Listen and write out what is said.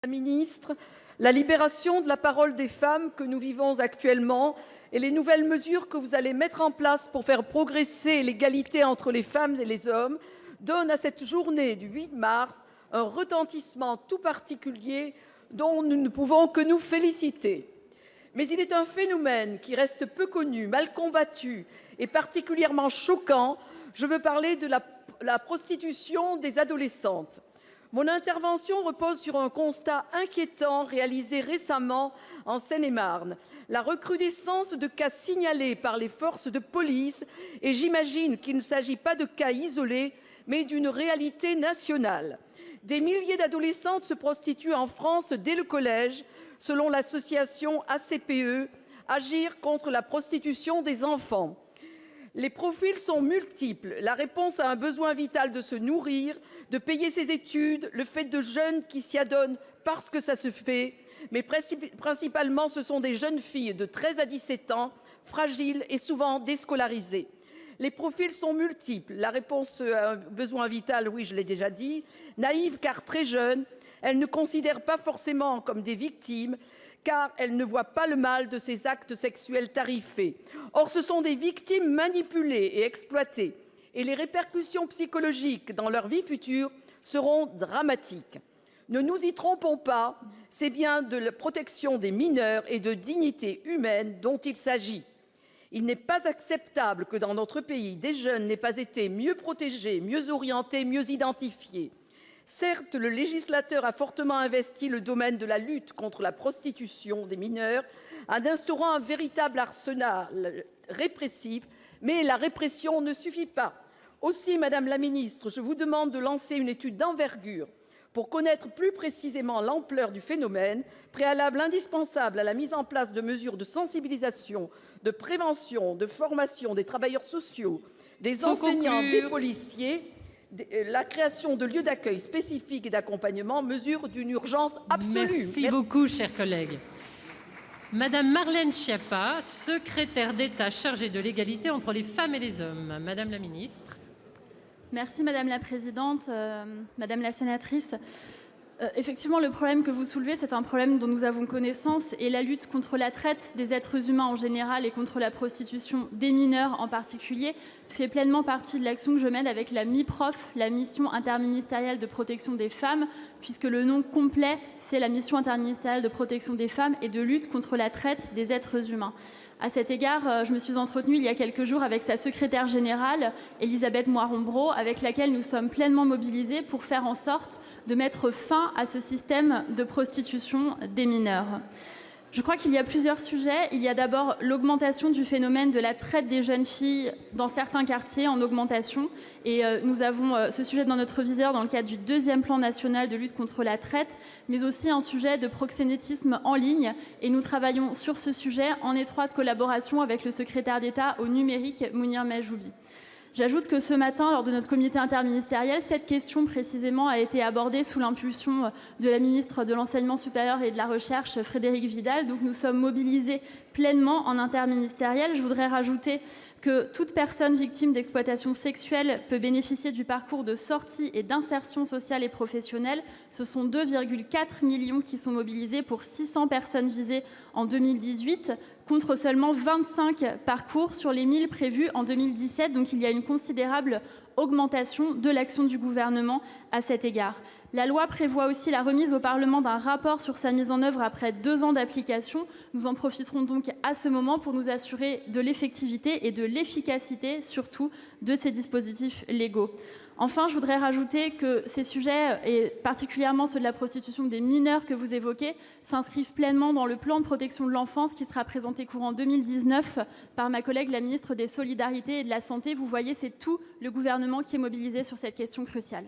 la ministre, la libération de la parole des femmes que nous vivons actuellement et les nouvelles mesures que vous allez mettre en place pour faire progresser l'égalité entre les femmes et les hommes donnent à cette journée du 8 mars un retentissement tout particulier dont nous ne pouvons que nous féliciter. Mais il est un phénomène qui reste peu connu, mal combattu et particulièrement choquant. Je veux parler de la prostitution des adolescentes. Mon intervention repose sur un constat inquiétant réalisé récemment en Seine-et-Marne. La recrudescence de cas signalés par les forces de police, et j'imagine qu'il ne s'agit pas de cas isolés, mais d'une réalité nationale. Des milliers d'adolescentes se prostituent en France dès le collège, selon l'association ACPE, Agir contre la prostitution des enfants. Les profils sont multiples. La réponse à un besoin vital de se nourrir, de payer ses études, le fait de jeunes qui s'y adonnent parce que ça se fait, mais principalement ce sont des jeunes filles de 13 à 17 ans, fragiles et souvent déscolarisées. Les profils sont multiples. La réponse à un besoin vital, oui, je l'ai déjà dit, naïve car très jeune, elle ne considère pas forcément comme des victimes, car elle ne voit pas le mal de ces actes sexuels tarifés. Or, ce sont des victimes manipulées et exploitées, et les répercussions psychologiques dans leur vie future seront dramatiques. Ne nous y trompons pas, c'est bien de la protection des mineurs et de dignité humaine dont il s'agit. Il n'est pas acceptable que dans notre pays, des jeunes n'aient pas été mieux protégés, mieux orientés, mieux identifiés. Certes, le législateur a fortement investi le domaine de la lutte contre la prostitution des mineurs en instaurant un véritable arsenal répressif, mais la répression ne suffit pas. Aussi, Madame la ministre, je vous demande de lancer une étude d'envergure pour connaître plus précisément l'ampleur du phénomène, préalable indispensable à la mise en place de mesures de sensibilisation, de prévention, de formation des travailleurs sociaux, des enseignants, des policiers, la création de lieux d'accueil spécifiques et d'accompagnement, mesure d'une urgence absolue. Merci beaucoup, chers collègues. Madame Marlène Schiappa, secrétaire d'État chargée de l'égalité entre les femmes et les hommes. Madame la ministre. Merci Madame la Présidente, Madame la Sénatrice. Effectivement, le problème que vous soulevez, c'est un problème dont nous avons connaissance et la lutte contre la traite des êtres humains en général et contre la prostitution des mineurs en particulier fait pleinement partie de l'action que je mène avec la MIPROF, la Mission interministérielle de protection des femmes, puisque le nom complet, c'est la Mission interministérielle de protection des femmes et de lutte contre la traite des êtres humains. À cet égard, je me suis entretenue il y a quelques jours avec sa secrétaire générale, Elisabeth Moiron-Braud, avec laquelle nous sommes pleinement mobilisés pour faire en sorte de mettre fin à ce système de prostitution des mineurs. Je crois qu'il y a plusieurs sujets. Il y a d'abord l'augmentation du phénomène de la traite des jeunes filles dans certains quartiers en augmentation. Et nous avons ce sujet dans notre viseur dans le cadre du 2e plan national de lutte contre la traite, mais aussi un sujet de proxénétisme en ligne. Et nous travaillons sur ce sujet en étroite collaboration avec le secrétaire d'État au numérique, Mounir Majoubi. J'ajoute que ce matin, lors de notre comité interministériel, cette question précisément a été abordée sous l'impulsion de la ministre de l'Enseignement supérieur et de la Recherche, Frédérique Vidal. Donc nous sommes mobilisés pleinement en interministériel. Je voudrais rajouter que toute personne victime d'exploitation sexuelle peut bénéficier du parcours de sortie et d'insertion sociale et professionnelle. Ce sont 2,4 millions qui sont mobilisés pour 600 personnes visées en 2018, contre seulement 25 parcours sur les 1000 prévus en 2017. Donc il y a une considérable augmentation de l'action du gouvernement à cet égard. La loi prévoit aussi la remise au Parlement d'un rapport sur sa mise en œuvre après 2 ans d'application. Nous en profiterons donc à ce moment pour nous assurer de l'effectivité et de l'efficacité, surtout, de ces dispositifs légaux. Enfin, je voudrais rajouter que ces sujets, et particulièrement ceux de la prostitution des mineurs que vous évoquez, s'inscrivent pleinement dans le plan de protection de l'enfance qui sera présenté courant 2019 par ma collègue la ministre des Solidarités et de la Santé. Vous voyez, c'est tout le gouvernement qui est mobilisé sur cette question cruciale.